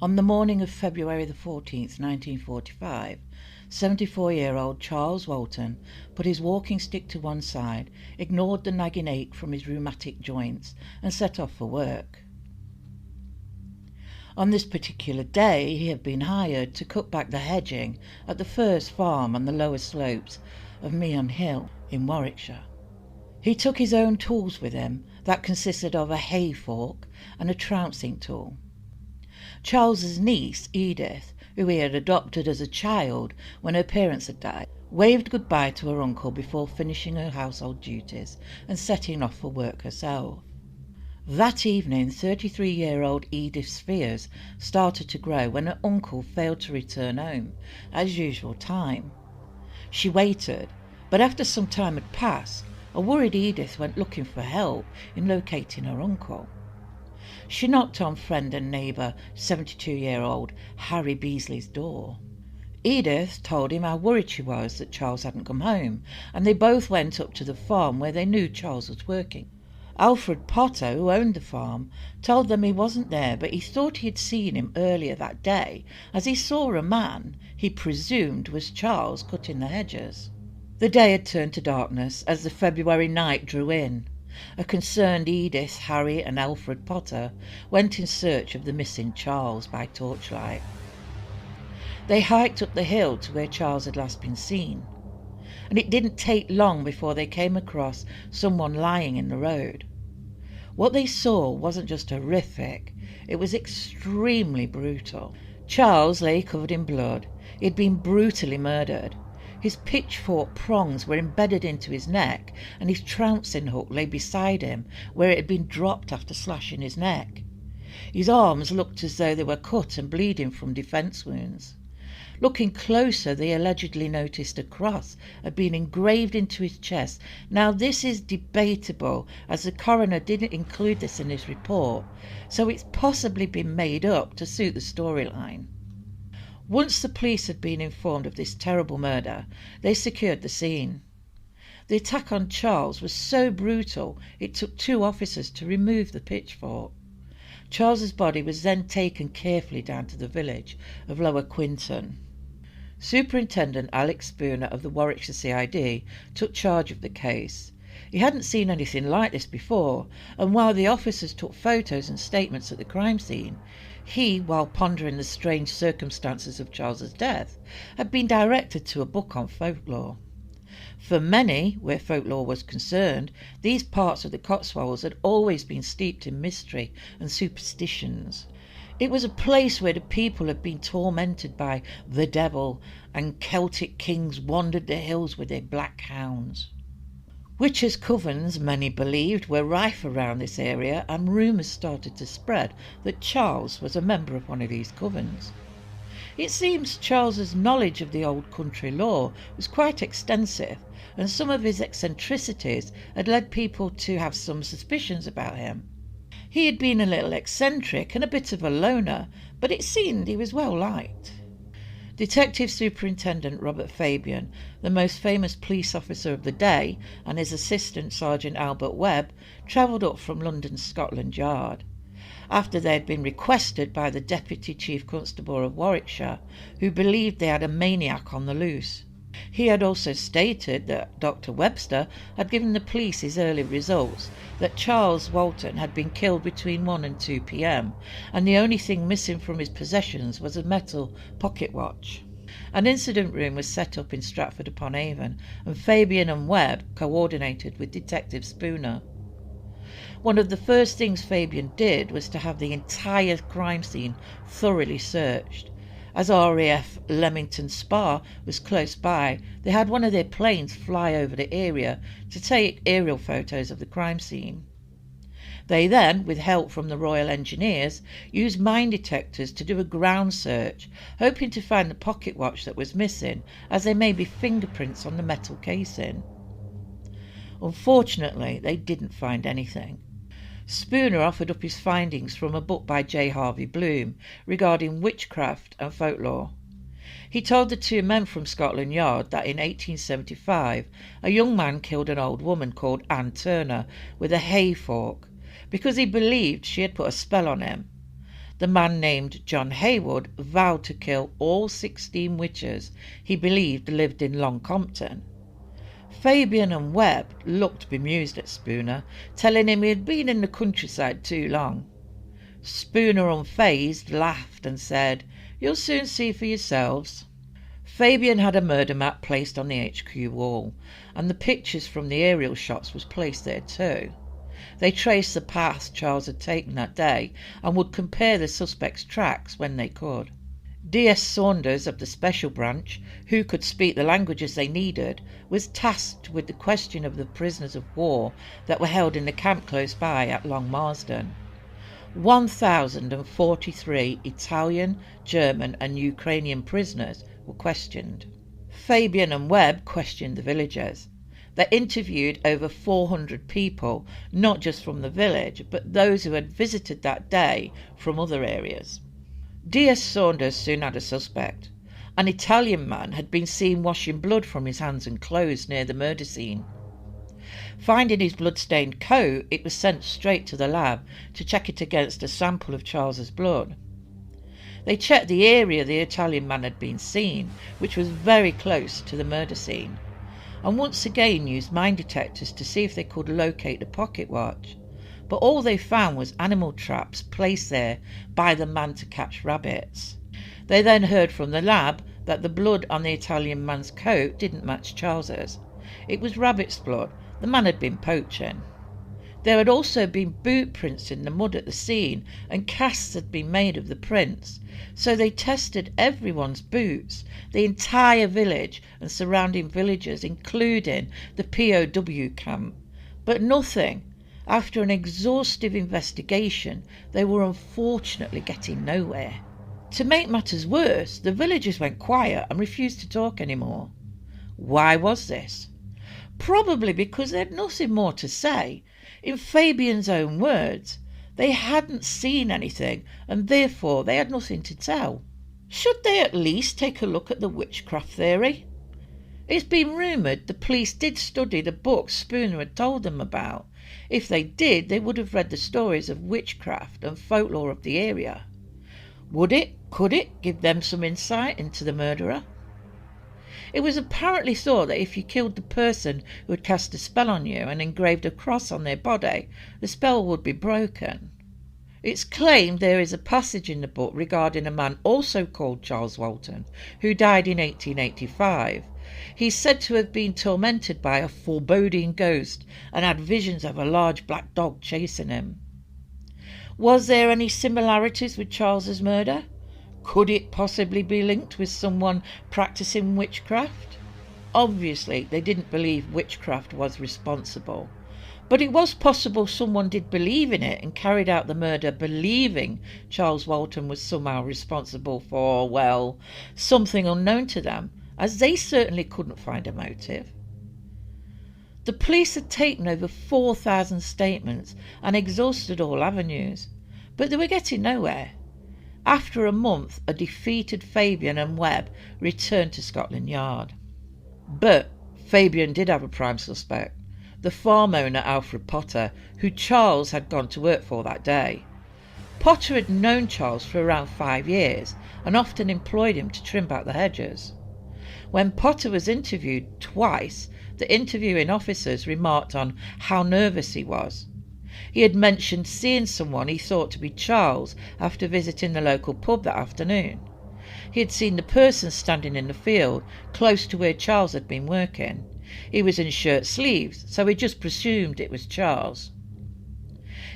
On the morning of February the 14th, 1945, 74-year-old Charles Walton put his walking stick to one side, ignored the nagging ache from his rheumatic joints, and set off for work. On this particular day he had been hired to cut back the hedging at the first farm on the lower slopes of Meon Hill in Warwickshire. He took his own tools with him, that consisted of a hay fork and a trouncing tool. Charles's niece, Edith, who he had adopted as a child when her parents had died, waved goodbye to her uncle before finishing her household duties and setting off for work herself. That evening, 33-year-old Edith's fears started to grow when her uncle failed to return home at his usual time. She waited, but after some time had passed, a worried Edith went looking for help in locating her uncle. She knocked on friend and neighbour, 72-year-old Harry Beasley's door. Edith told him how worried she was that Charles hadn't come home, and they both went up to the farm where they knew Charles was working. Alfred Potter, who owned the farm, told them he wasn't there, but he thought he had seen him earlier that day, as he saw a man he presumed was Charles cutting the hedges. The day had turned to darkness as the February night drew in. A concerned Edith, Harry and Alfred Potter went in search of the missing Charles by torchlight. They hiked up the hill to where Charles had last been seen, and it didn't take long before they came across someone lying in the road. What they saw wasn't just horrific, it was extremely brutal. Charles lay covered in blood. He had been brutally murdered. His pitchfork prongs were embedded into his neck, and his trouncing hook lay beside him where it had been dropped after slashing his neck. His arms looked as though they were cut and bleeding from defence wounds. Looking closer, they allegedly noticed a cross had been engraved into his chest. Now this is debatable, as the coroner didn't include this in his report, so it's possibly been made up to suit the storyline. Once the police had been informed of this terrible murder, they secured the scene. The attack on Charles was so brutal it took 2 officers to remove the pitchfork. Charles's body was then taken carefully down to the village of Lower Quinton. Superintendent Alex Spooner of the Warwickshire CID took charge of the case. He hadn't seen anything like this before, and while the officers took photos and statements at the crime scene, he, while pondering the strange circumstances of Charles's death, had been directed to a book on folklore. For many, where folklore was concerned, these parts of the Cotswolds had always been steeped in mystery and superstitions. It was a place where the people had been tormented by the devil, and Celtic kings wandered the hills with their black hounds. Witches' covens, many believed, were rife around this area, and rumours started to spread that Charles was a member of one of these covens. It seems Charles's knowledge of the old country law was quite extensive, and some of his eccentricities had led people to have some suspicions about him. He had been a little eccentric and a bit of a loner, but it seemed he was well liked. Detective Superintendent Robert Fabian, the most famous police officer of the day, and his assistant Sergeant Albert Webb travelled up from London's Scotland Yard, after they had been requested by the Deputy Chief Constable of Warwickshire, who believed they had a maniac on the loose. He had also stated that Dr. Webster had given the police his early results, that Charles Walton had been killed between 1 and 2 p.m, and the only thing missing from his possessions was a metal pocket watch. An incident room was set up in Stratford-upon-Avon, and Fabian and Webb coordinated with Detective Spooner. One of the first things Fabian did was to have the entire crime scene thoroughly searched. As RAF Leamington Spa was close by, they had one of their planes fly over the area to take aerial photos of the crime scene. They then, with help from the Royal Engineers, used mine detectors to do a ground search, hoping to find the pocket watch that was missing, as there may be fingerprints on the metal casing. Unfortunately, they didn't find anything. Spooner offered up his findings from a book by J. Harvey Bloom regarding witchcraft and folklore. He told the 2 men from Scotland Yard that in 1875 a young man killed an old woman called Anne Turner with a hay fork because he believed she had put a spell on him. the man named John Haywood vowed to kill all 16 witches he believed lived in Long Compton. Fabian and Webb looked bemused at Spooner, telling him he had been in the countryside too long. Spooner, unfazed, laughed and said, "You'll soon see for yourselves." Fabian had a murder map placed on the HQ wall, and the pictures from the aerial shots was placed there too. They traced the path Charles had taken that day and would compare the suspect's tracks when they could. D.S. Saunders of the Special Branch, who could speak the languages they needed, was tasked with the question of the prisoners of war that were held in the camp close by at Long Marsden. 1,043 Italian, German and Ukrainian prisoners were questioned. Fabian and Webb questioned the villagers. They interviewed over 400 people, not just from the village, but those who had visited that day from other areas. D.S. Saunders soon had a suspect. An Italian man had been seen washing blood from his hands and clothes near the murder scene. Finding his blood-stained coat, it was sent straight to the lab to check it against a sample of Charles's blood. They checked the area the Italian man had been seen, which was very close to the murder scene, and once again used mine detectors to see if they could locate the pocket watch. But all they found was animal traps placed there by the man to catch rabbits. They then heard from the lab that the blood on the Italian man's coat didn't match Charles's. It was rabbit's blood. The man had been poaching. There had also been boot prints in the mud at the scene, and casts had been made of the prints, so they tested everyone's boots, the entire village and surrounding villages, including the POW camp. But nothing. After an exhaustive investigation, they were unfortunately getting nowhere. To make matters worse, the villagers went quiet and refused to talk anymore. Why was this? Probably because they had nothing more to say. In Fabian's own words, they hadn't seen anything, and therefore they had nothing to tell. Should they at least take a look at the witchcraft theory? It's been rumoured the police did study the books Spooner had told them about. If they did, they would have read the stories of witchcraft and folklore of the area. Could it give them some insight into the murderer? It was apparently thought that if you killed the person who had cast a spell on you and engraved a cross on their body, the spell would be broken. It's claimed there is a passage in the book regarding a man also called Charles Walton, who died in 1885. He's said to have been tormented by a foreboding ghost and had visions of a large black dog chasing him. Was there any similarities with Charles's murder? Could it possibly be linked with someone practicing witchcraft? Obviously, they didn't believe witchcraft was responsible. But it was possible someone did believe in it and carried out the murder believing Charles Walton was somehow responsible for, well, something unknown to them, as they certainly couldn't find a motive. The police had taken over 4,000 statements and exhausted all avenues, but they were getting nowhere. After a month, a defeated Fabian and Webb returned to Scotland Yard. But Fabian did have a prime suspect, the farm owner Alfred Potter, who Charles had gone to work for that day. Potter had known Charles for around 5 years and often employed him to trim back the hedges. When Potter was interviewed twice, the interviewing officers remarked on how nervous he was. He had mentioned seeing someone he thought to be Charles after visiting the local pub that afternoon. He had seen the person standing in the field close to where Charles had been working. He was in shirt sleeves, so he just presumed it was Charles.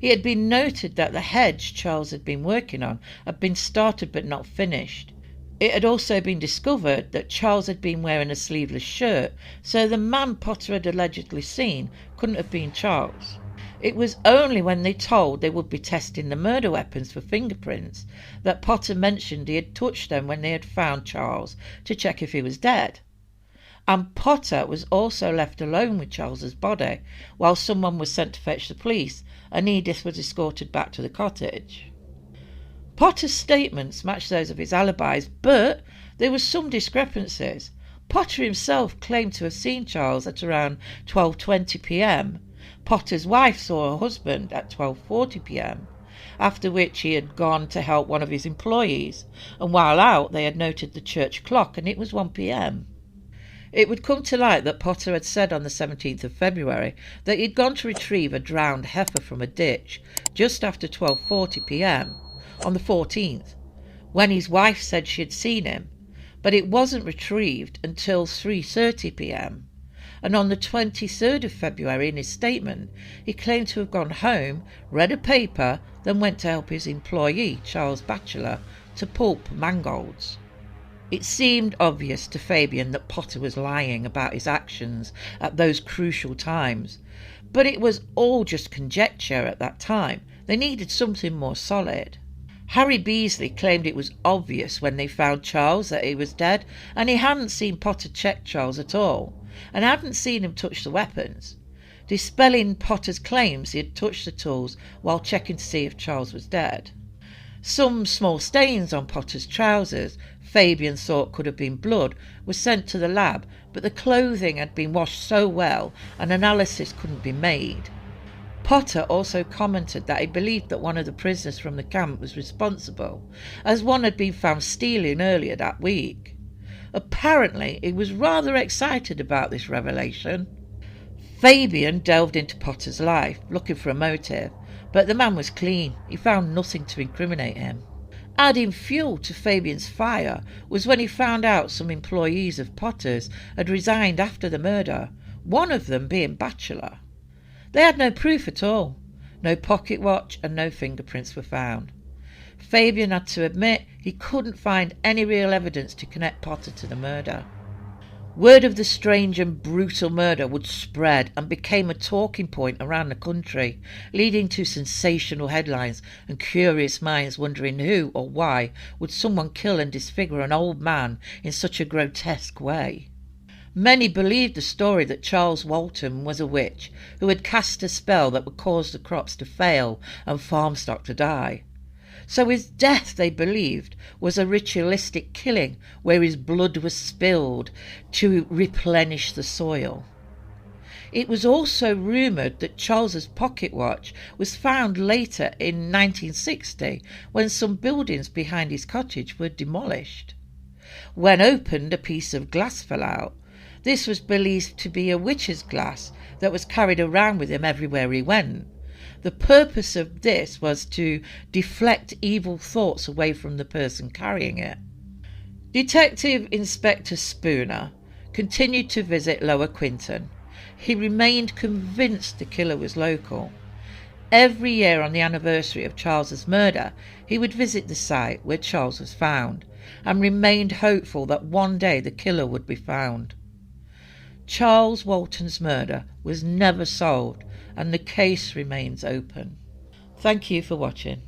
It had been noted that the hedge Charles had been working on had been started but not finished. It had also been discovered that Charles had been wearing a sleeveless shirt, so the man Potter had allegedly seen couldn't have been Charles. It was only when they told they would be testing the murder weapons for fingerprints that Potter mentioned he had touched them when they had found Charles to check if he was dead. And Potter was also left alone with Charles's body while someone was sent to fetch the police, and Edith was escorted back to the cottage. Potter's statements matched those of his alibis, but there were some discrepancies. Potter himself claimed to have seen Charles at around 12:20 p.m. Potter's wife saw her husband at 12:40 p.m. after which he had gone to help one of his employees, and while out they had noted the church clock and it was 1 p.m. It would come to light that Potter had said on the 17th of February that he'd gone to retrieve a drowned heifer from a ditch just after 12:40 p.m. on the 14th, when his wife said she had seen him, but it wasn't retrieved until 3:30 p.m. And on the 23rd of February, in his statement, he claimed to have gone home, read a paper, then went to help his employee, Charles Batchelor, to pulp mangolds. It seemed obvious to Fabian that Potter was lying about his actions at those crucial times, but it was all just conjecture at that time. They needed something more solid. Harry Beasley claimed it was obvious when they found Charles that he was dead, and he hadn't seen Potter check Charles at all, and hadn't seen him touch the weapons, dispelling Potter's claims he had touched the tools while checking to see if Charles was dead. Some small stains on Potter's trousers Fabian thought could have been blood were sent to the lab, but the clothing had been washed so well an analysis couldn't be made. Potter also commented that he believed that one of the prisoners from the camp was responsible, as one had been found stealing earlier that week. Apparently he was rather excited about this revelation. Fabian delved into Potter's life, looking for a motive, but the man was clean. He found nothing to incriminate him. Adding fuel to Fabian's fire was when he found out some employees of Potter's had resigned after the murder, one of them being Batchelor. They had no proof at all. No pocket watch and no fingerprints were found. Fabian had to admit he couldn't find any real evidence to connect Potter to the murder. Word of the strange and brutal murder would spread and became a talking point around the country, leading to sensational headlines and curious minds wondering who or why would someone kill and disfigure an old man in such a grotesque way. Many believed the story that Charles Walton was a witch who had cast a spell that would cause the crops to fail and farm stock to die. So his death, they believed, was a ritualistic killing where his blood was spilled to replenish the soil. It was also rumoured that Charles's pocket watch was found later in 1960 when some buildings behind his cottage were demolished. When opened, a piece of glass fell out. This was believed to be a witch's glass that was carried around with him everywhere he went. The purpose of this was to deflect evil thoughts away from the person carrying it. Detective Inspector Spooner continued to visit Lower Quinton. He remained convinced the killer was local. Every year on the anniversary of Charles's murder, he would visit the site where Charles was found, and remained hopeful that one day the killer would be found. Charles Walton's murder was never solved, and the case remains open. Thank you for watching.